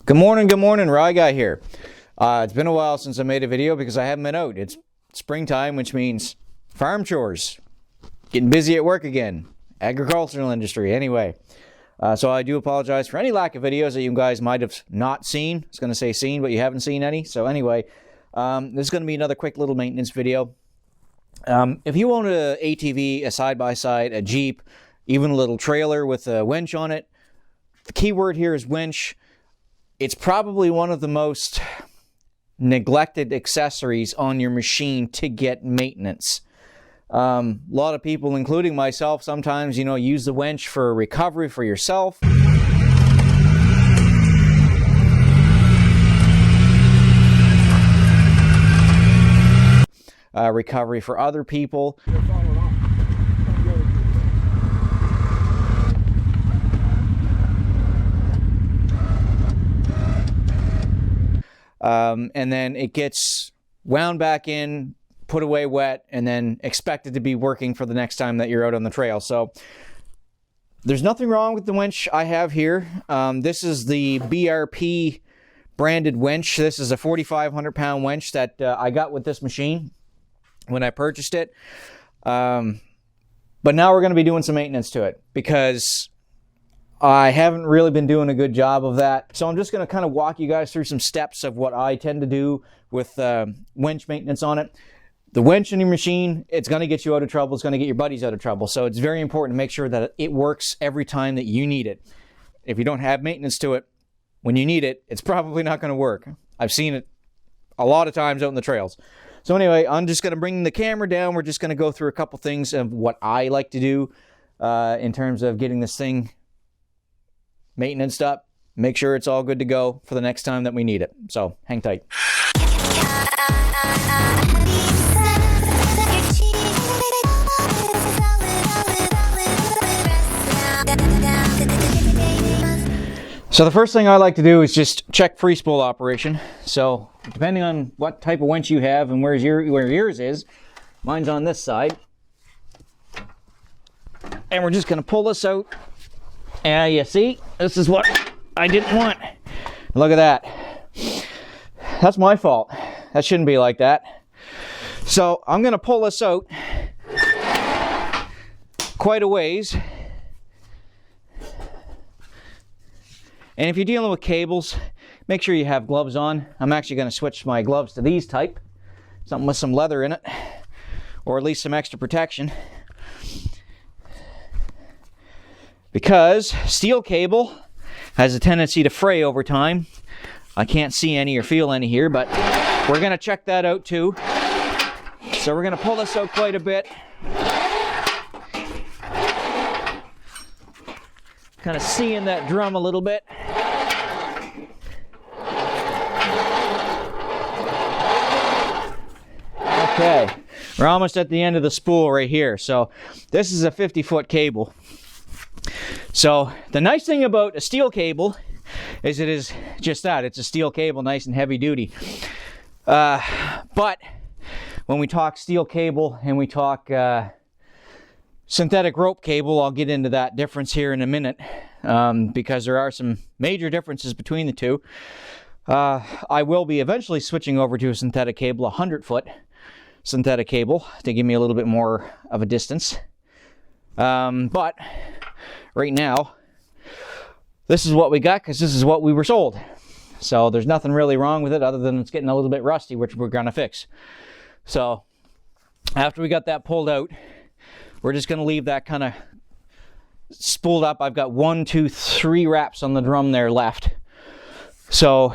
Good morning, Rye Guy here. It's been a while since I made a video because I haven't been out. It's springtime, which means farm chores. Getting busy at work again. Agricultural industry, anyway. So I do apologize for any lack of videos that you guys might have not seen. I was going to say seen, but you haven't seen any. So anyway, this is going to be another quick little maintenance video. If you own an ATV, a side-by-side, a Jeep, even a little trailer with a winch on it, the key word here is winch. It's probably one of the most neglected accessories on your machine to get maintenance. A lot of people, including myself, sometimes, use the winch for recovery for yourself. Recovery for other people. And then it gets wound back in, put away wet, and then expected to be working for the next time that you're out on the trail. So there's nothing wrong with the winch I have here. This is the BRP branded winch. This is a 4,500 pound winch that I got with this machine when I purchased it. But now we're going to be doing some maintenance to it because I haven't really been doing a good job of that. So I'm just going to kind of walk you guys through some steps of what I tend to do with winch maintenance on it. The winch in your machine, it's going to get you out of trouble. It's going to get your buddies out of trouble. So it's very important to make sure that it works every time that you need it. If you don't have maintenance to it, when you need it, it's probably not going to work. I've seen it a lot of times out in the trails. So anyway, I'm just going to bring the camera down. We're just going to go through a couple things of what I like to do in terms of getting this thing maintenance up, make sure it's all good to go for the next time that we need it. So hang tight. So the first thing I like to do is just check free spool operation. So depending on what type of winch you have and where yours is, mine's on this side. And we're just going to pull this out. You see, this is what I didn't want. Look at that. That's my fault. That shouldn't be like that. So I'm going to pull this out quite a ways. And if you're dealing with cables, make sure you have gloves on. I'm actually going to switch my gloves to these type. Something with some leather in it, or at least some extra protection. Because steel cable has a tendency to fray over time. I can't see any or feel any here, but we're going to check that out too. So we're going to pull this out quite a bit. Kind of seeing that drum a little bit. Okay, we're almost at the end of the spool right here. So this is a 50-foot cable. So the nice thing about a steel cable is it is just that. It's a steel cable, nice and heavy duty. But when we talk steel cable and we talk synthetic rope cable, I'll get into that difference here in a minute because there are some major differences between the two. I will be eventually switching over to a synthetic cable, 100-foot synthetic cable, to give me a little bit more of a distance. But right now, this is what we got because this is what we were sold. So there's nothing really wrong with it other than it's getting a little bit rusty, which we're going to fix. So after we got that pulled out, we're just going to leave that kind of spooled up. I've got 1, 2, 3 wraps on the drum there left. So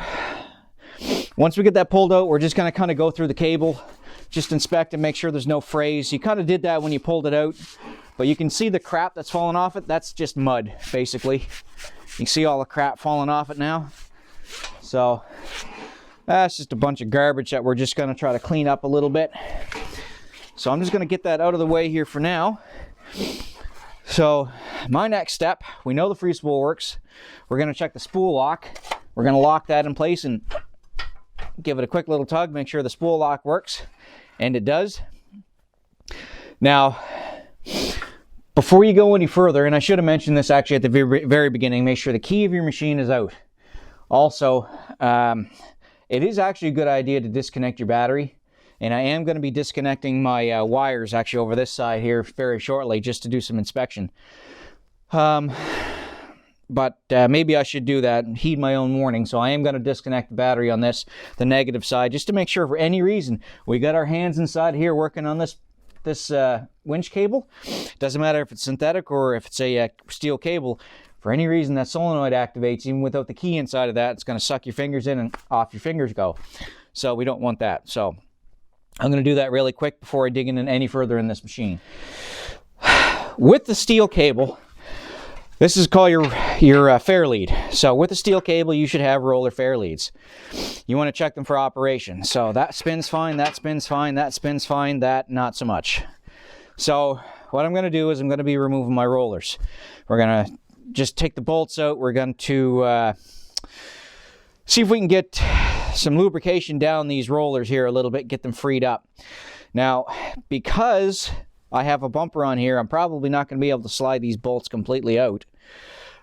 once we get that pulled out, we're just going to kind of go through the cable, just inspect and make sure there's no frays. You kind of did that when you pulled it out. But you can see the crap that's falling off it. That's just mud, basically. You can see all the crap falling off it now. So that's just a bunch of garbage that we're just going to try to clean up a little bit. So I'm just going to get that out of the way here for now. So my next step, we know the free spool works. We're going to check the spool lock. We're going to lock that in place and give it a quick little tug, make sure the spool lock works. And it does. Now, before you go any further, and I should have mentioned this actually at the very beginning, make sure the key of your machine is out. Also, it is actually a good idea to disconnect your battery. And I am going to be disconnecting my wires actually over this side here very shortly just to do some inspection. But maybe I should do that and heed my own warning. So I am going to disconnect the battery on this, the negative side, just to make sure for any reason we got our hands inside here working on this winch cable. Doesn't matter if it's synthetic or if it's a steel cable. For any reason that solenoid activates, even without the key inside of that, it's going to suck your fingers in and off your fingers go. So we don't want that. So I'm going to do that really quick before I dig in any further in this machine. With the steel cable, this is called your Fairlead. So with the steel cable, you should have roller Fairleads. You want to check them for operation. So that spins fine, that spins fine, that spins fine, that not so much. So what I'm going to do is I'm going to be removing my rollers. We're going to just take the bolts out. We're going to see if we can get some lubrication down these rollers here a little bit, get them freed up. Now, because I have a bumper on here, I'm probably not going to be able to slide these bolts completely out.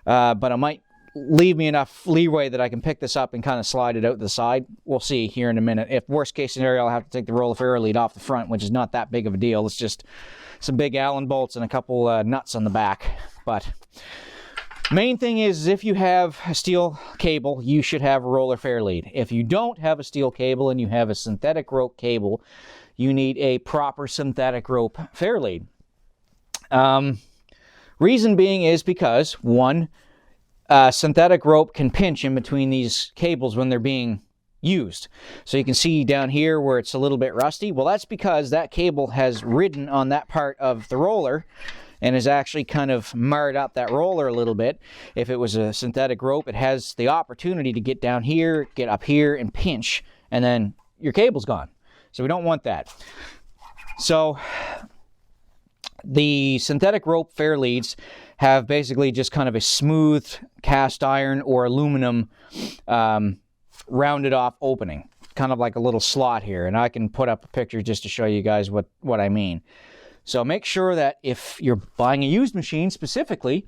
But I might leave me enough leeway that I can pick this up and kind of slide it out to the side. We'll see here in a minute. If worst case scenario, I'll have to take the roller Fairlead off the front, which is not that big of a deal. It's just some big Allen bolts and a couple nuts on the back. But main thing is, if you have a steel cable, you should have a roller Fairlead. If you don't have a steel cable and you have a synthetic rope cable, you need a proper synthetic rope Fairlead. Reason being is because, one, synthetic rope can pinch in between these cables when they're being used. So you can see down here where it's a little bit rusty. Well, that's because that cable has ridden on that part of the roller and has actually kind of marred up that roller a little bit. If it was a synthetic rope, it has the opportunity to get down here, get up here, and pinch, and then your cable's gone. So we don't want that. So the synthetic rope Fairleads have basically just kind of a smooth cast iron or aluminum rounded off opening, kind of like a little slot here. And I can put up a picture just to show you guys what I mean. So make sure that if you're buying a used machine specifically,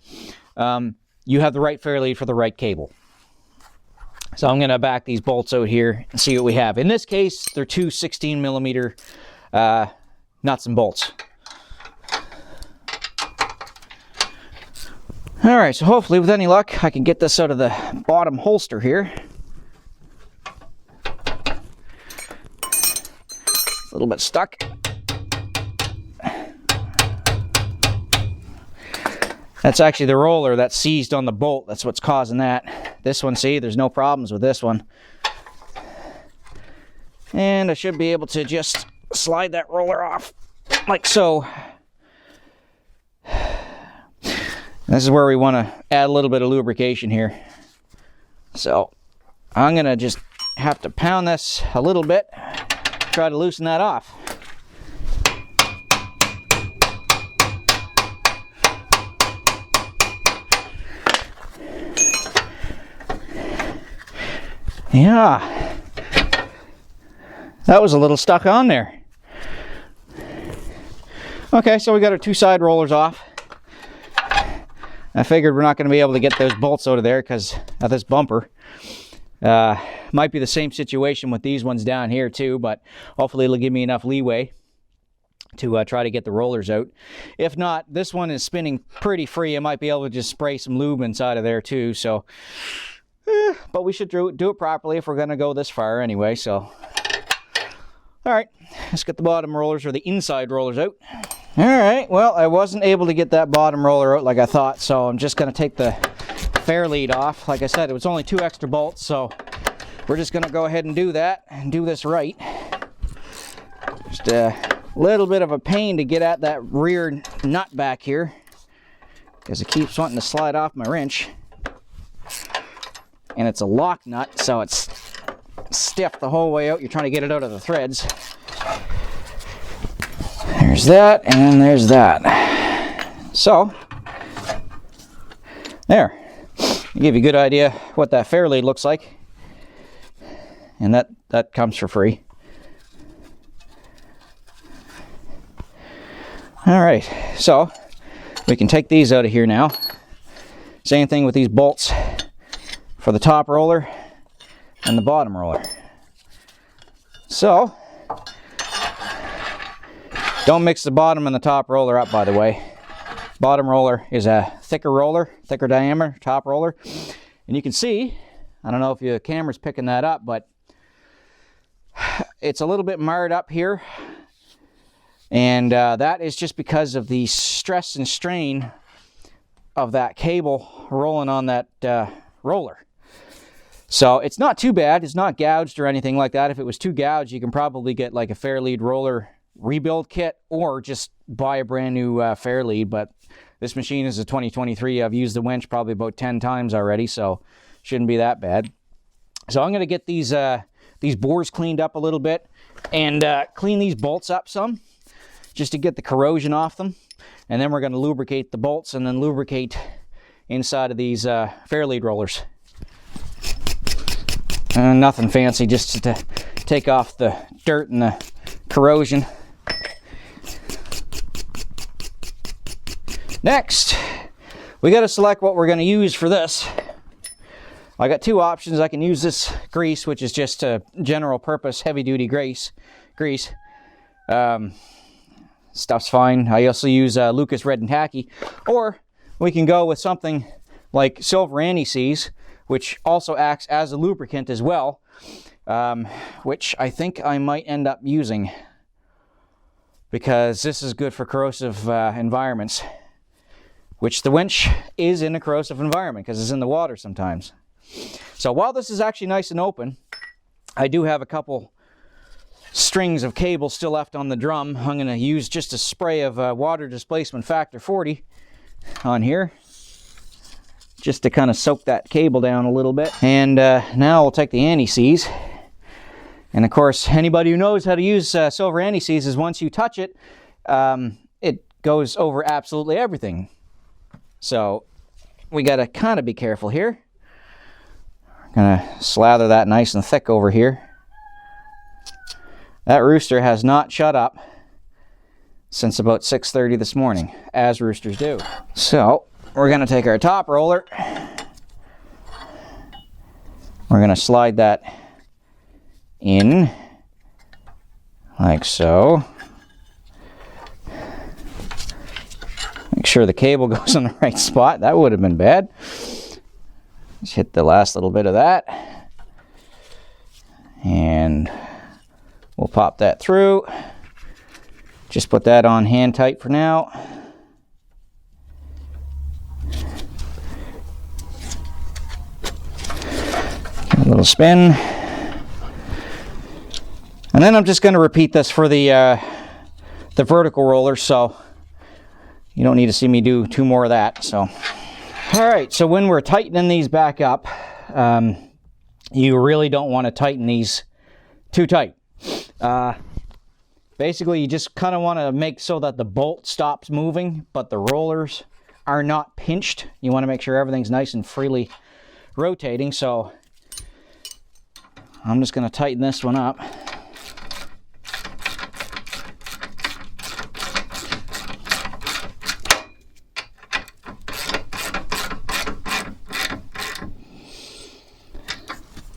you have the right Fairlead for the right cable. So I'm going to back these bolts out here and see what we have. In this case, they're two 16 millimeter nuts and bolts. All right, so hopefully with any luck, I can get this out of the bottom holster here. It's a little bit stuck. That's actually the roller that's seized on the bolt. That's what's causing that. This one, see, there's no problems with this one. And I should be able to just slide that roller off like so. This is where we want to add a little bit of lubrication here. So I'm going to just have to pound this a little bit, try to loosen that off. Yeah, that was a little stuck on there. Okay, so we got our two side rollers off. I figured we're not going to be able to get those bolts out of there because of this bumper. Might be the same situation with these ones down here too, but hopefully it'll give me enough leeway to try to get the rollers out. If not, this one is spinning pretty free. I might be able to just spray some lube inside of there too, so... but we should do it properly if we're going to go this far anyway, so... Alright, let's get the bottom rollers, or the inside rollers, out. Alright, well, I wasn't able to get that bottom roller out like I thought, so I'm just going to take the Fairlead off. Like I said, it was only 2 extra bolts, so we're just going to go ahead and do that, and do this right. Just a little bit of a pain to get at that rear nut back here, because it keeps wanting to slide off my wrench. And it's a lock nut, so it's stiff the whole way out. You're trying to get it out of the threads. There's that, and then there's that. So, there. I'll give you a good idea what that Fairlead looks like. And that comes for free. Alright, so we can take these out of here now. Same thing with these bolts for the top roller. and the bottom roller. So, don't mix the bottom and the top roller up, by the way. Bottom roller is a thicker roller, thicker diameter top roller. And you can see, I don't know if your camera's picking that up, but it's a little bit marred up here. And that is just because of the stress and strain of that cable rolling on that roller. So it's not too bad. It's not gouged or anything like that. If it was too gouged, you can probably get like a Fairlead roller rebuild kit or just buy a brand new Fairlead. But this machine is a 2023. I've used the winch probably about 10 times already, so shouldn't be that bad. So I'm going to get these bores cleaned up a little bit and clean these bolts up some just to get the corrosion off them. And then we're going to lubricate the bolts and then lubricate inside of these Fairlead rollers. Nothing fancy, just to take off the dirt and the corrosion. Next, we got to select what we're going to use for this. I got two options. I can use this grease, which is just a general purpose heavy duty grease. Stuff's fine. I also use Lucas Red and Tacky, or we can go with something like Silver Anti-Seize, which also acts as a lubricant as well, which I think I might end up using because this is good for corrosive environments, which the winch is in a corrosive environment because it's in the water sometimes. So while this is actually nice and open, I do have a couple strings of cable still left on the drum. I'm going to use just a spray of water displacement factor 40 on here, just to kind of soak that cable down a little bit. And now we'll take the anti-seize. And of course, anybody who knows how to use silver anti-seize is once you touch it, it goes over absolutely everything. So we got to kind of be careful here. Gonna slather that nice and thick over here. That rooster has not shut up since about 6:30 this morning, as roosters do. So we're going to take our top roller. We're going to slide that in like so. Make sure the cable goes in the right spot. That would have been bad. Just hit the last little bit of that. And we'll pop that through. Just put that on hand tight for now. A little spin. And then I'm just going to repeat this for the vertical roller, so you don't need to see me do two more of that. So, all right, so when we're tightening these back up, you really don't want to tighten these too tight. Basically, you just kind of want to make so that the bolt stops moving, but the rollers are not pinched. You want to make sure everything's nice and freely rotating. So I'm just going to tighten this one up.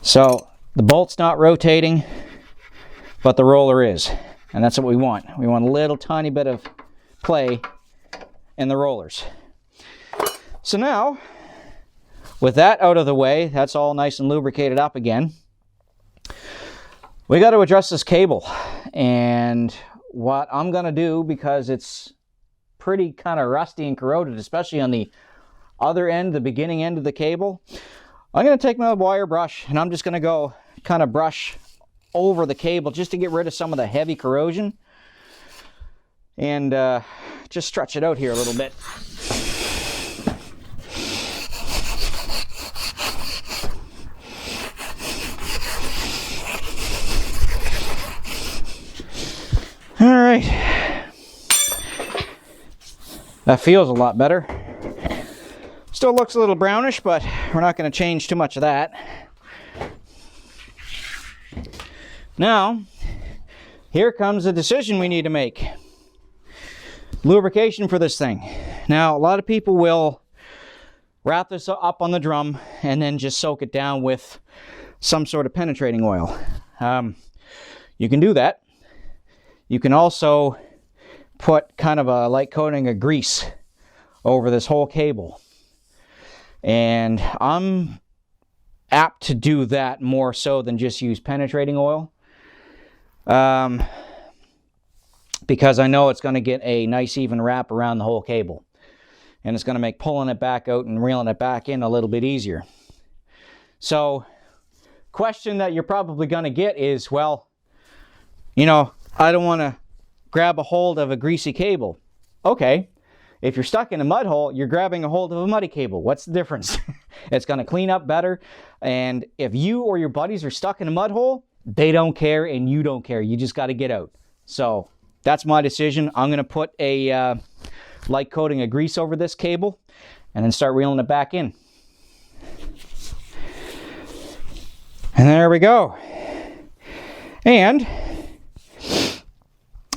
So the bolt's not rotating, but the roller is. And that's what we want. We want a little tiny bit of play in the rollers. So now, with that out of the way, that's all nice and lubricated up again. We got to adjust this cable. And what I'm going to do, because it's pretty kind of rusty and corroded, especially on the other end, the beginning end of the cable, I'm going to take my wire brush and I'm just going to go kind of brush over the cable just to get rid of some of the heavy corrosion and just stretch it out here a little bit. All right, that feels a lot better. Still looks a little brownish, but we're not going to change too much of that. Now, here comes a decision we need to make. Lubrication for this thing. Now, a lot of people will wrap this up on the drum and then just soak it down with some sort of penetrating oil. You can do that. You can also put kind of a light coating of grease over this whole cable. And I'm apt to do that more so than just use penetrating oil. Because I know it's going to get a nice even wrap around the whole cable. And it's going to make pulling it back out and reeling it back in a little bit easier. So, question that you're probably going to get is, well, you know, I don't want to grab a hold of a greasy cable. Okay, if you're stuck in a mud hole, you're grabbing a hold of a muddy cable. What's the difference? It's going to clean up better. And if you or your buddies are stuck in a mud hole, they don't care and you don't care. You just got to get out. So, that's my decision. I'm going to put a light coating of grease over this cable and then start reeling it back in. And there we go. And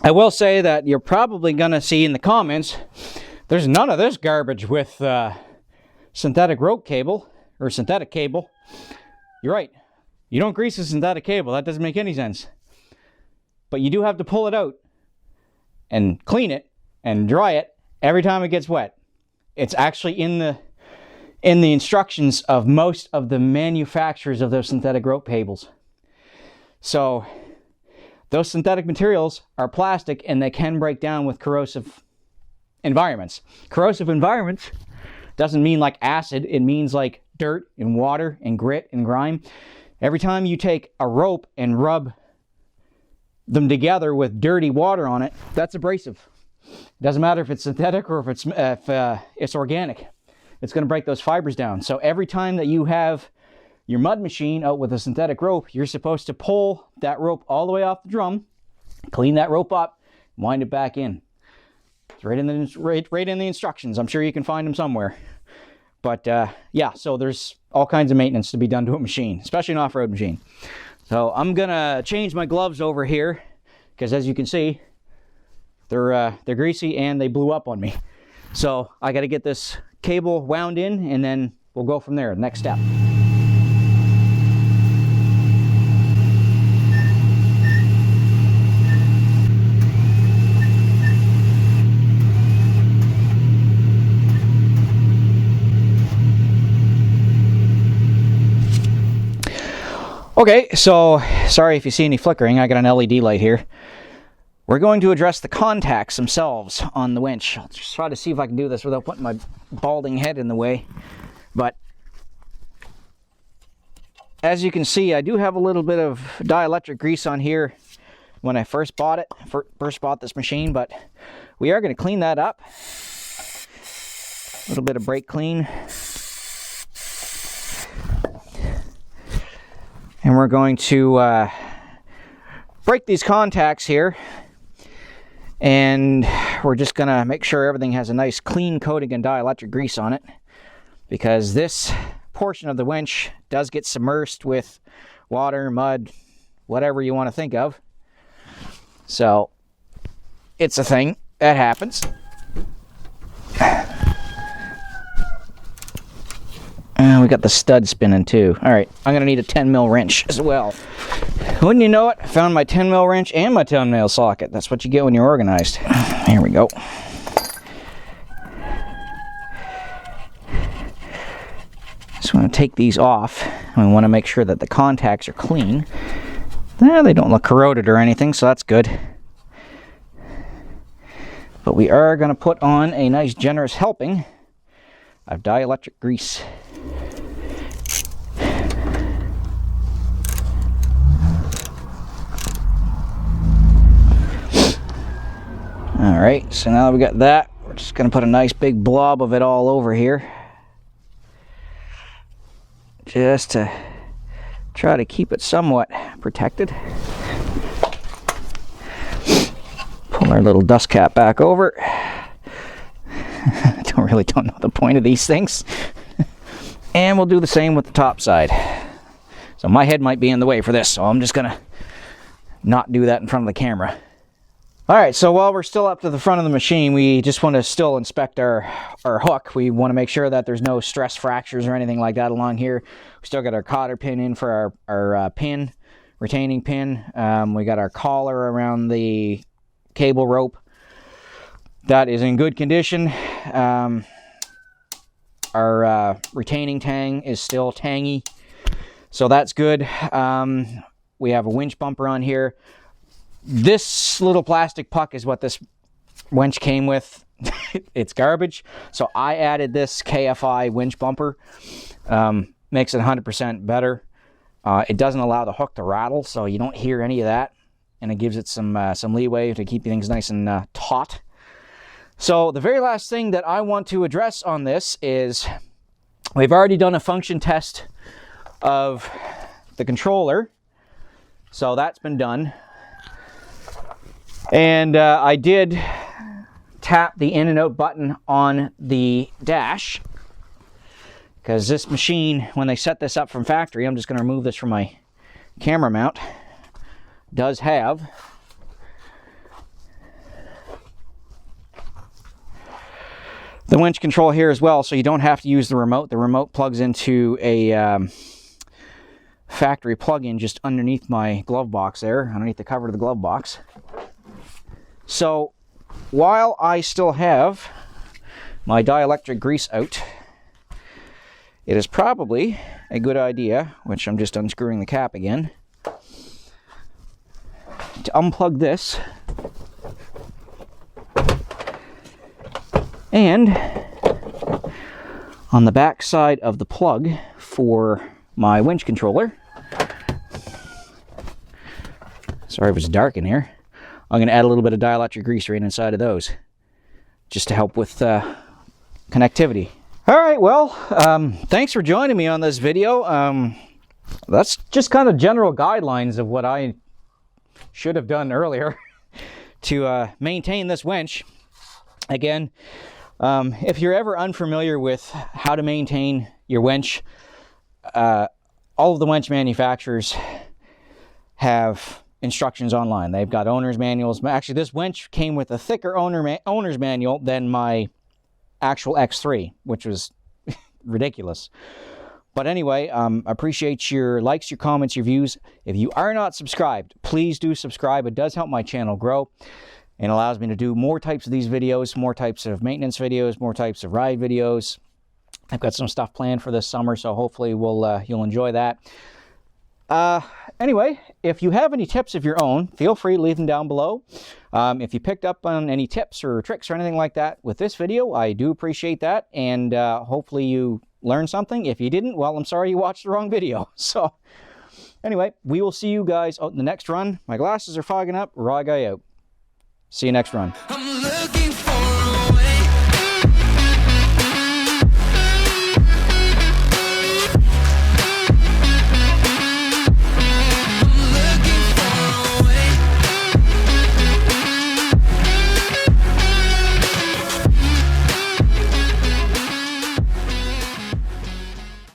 I will say that you're probably going to see in the comments, there's none of this garbage with synthetic rope cable or synthetic cable. You're right. You don't grease a synthetic cable. That doesn't make any sense. But you do have to pull it out and clean it and dry it every time it gets wet. It's actually in the instructions of most of the manufacturers of those synthetic rope cables. So those synthetic materials are plastic and they can break down with corrosive environments. Corrosive environments doesn't mean like acid. It means like dirt and water and grit and grime. Every time you take a rope and rub them together with dirty water on it, that's abrasive. It doesn't matter if it's synthetic or if it's organic. It's going to break those fibers down. So every time that you have your mud machine out with a synthetic rope, you're supposed to pull that rope all the way off the drum, clean that rope up, wind it back in. It's right in the instructions. I'm sure you can find them somewhere. But yeah, so there's all kinds of maintenance to be done to a machine, especially an off-road machine. So I'm gonna change my gloves over here because, as you can see, they're greasy and they blew up on me. So I got to get this cable wound in, and then we'll go from there. Next step. Okay, so sorry if you see any flickering. I got an LED light here. We're going to address the contacts themselves on the winch. I'll just try to see if I can do this without putting my balding head in the way. But as you can see, I do have a little bit of dielectric grease on here when I first bought it, first bought this machine, but we are going to clean that up. A little bit of brake clean. And we're going to break these contacts here. And we're just going to make sure everything has a nice clean coating and dielectric grease on it. Because this portion of the winch does get submersed with water, mud, whatever you want to think of. So, it's a thing. That happens. And we got the stud spinning too. Alright, I'm going to need a 10mm wrench as well. Wouldn't you know it, I found my 10mm wrench and my 10mm socket. That's what you get when you're organized. Here we go. Just want to take these off. And we want to make sure that the contacts are clean. They don't look corroded or anything, so that's good. But we are going to put on a nice generous helping of dielectric grease. Alright, so now that we got that, we're just going to put a nice big blob of it all over here. Just to try to keep it somewhat protected. Pull our little dust cap back over. I don't know the point of these things. And we'll do the same with the top side. So my head might be in the way for this, so I'm just going to not do that in front of the camera. All right, so while we're still up to the front of the machine, we just want to still inspect our hook. We want to make sure that there's no stress fractures or anything like that along here. We still got our cotter pin in for our pin, retaining pin. We got our collar around the cable rope. That is in good condition. Our retaining tang is still tangy, so that's good. We have a winch bumper on here. This little plastic puck is what this winch came with. It's garbage. So I added this KFI winch bumper. Makes it 100% better. It doesn't allow the hook to rattle, so you don't hear any of that. And it gives it some leeway to keep things nice and taut. So the very last thing that I want to address on this is we've already done a function test of the controller. So that's been done. And I did tap the in and out button on the dash, because this machine, when they set this up from factory, I'm just going to remove this from my camera mount, does have the winch control here as well, so you don't have to use the remote. The remote plugs into a factory plug-in just underneath my glove box there, underneath the cover of the glove box. So while I still have my dielectric grease out, it is probably a good idea, which I'm just unscrewing the cap again, to unplug this and on the back side of the plug for my winch controller, sorry if it's dark in here, I'm going to add a little bit of dielectric grease right inside of those, just to help with connectivity. All right, well, thanks for joining me on this video. That's just kind of general guidelines of what I should have done earlier to maintain this winch. Again, if you're ever unfamiliar with how to maintain your winch, all of the winch manufacturers have instructions online. They've got owner's manuals. Actually, this winch came with a thicker owner's manual than my actual X3, which was ridiculous. But anyway, appreciate your likes, your comments, your views. If you are not subscribed, please do subscribe. It does help my channel grow and allows me to do more types of these videos, more types of maintenance videos, more types of ride videos. I've got some stuff planned for this summer, so hopefully you'll enjoy that. Anyway, if you have any tips of your own, feel free to leave them down below. If you picked up on any tips or tricks or anything like that with this video, I do appreciate that, and hopefully you learned something. If you didn't, well, I'm sorry you watched the wrong video. So anyway, we will see you guys out in the next run. My glasses are fogging up. Raw guy out. See you next run.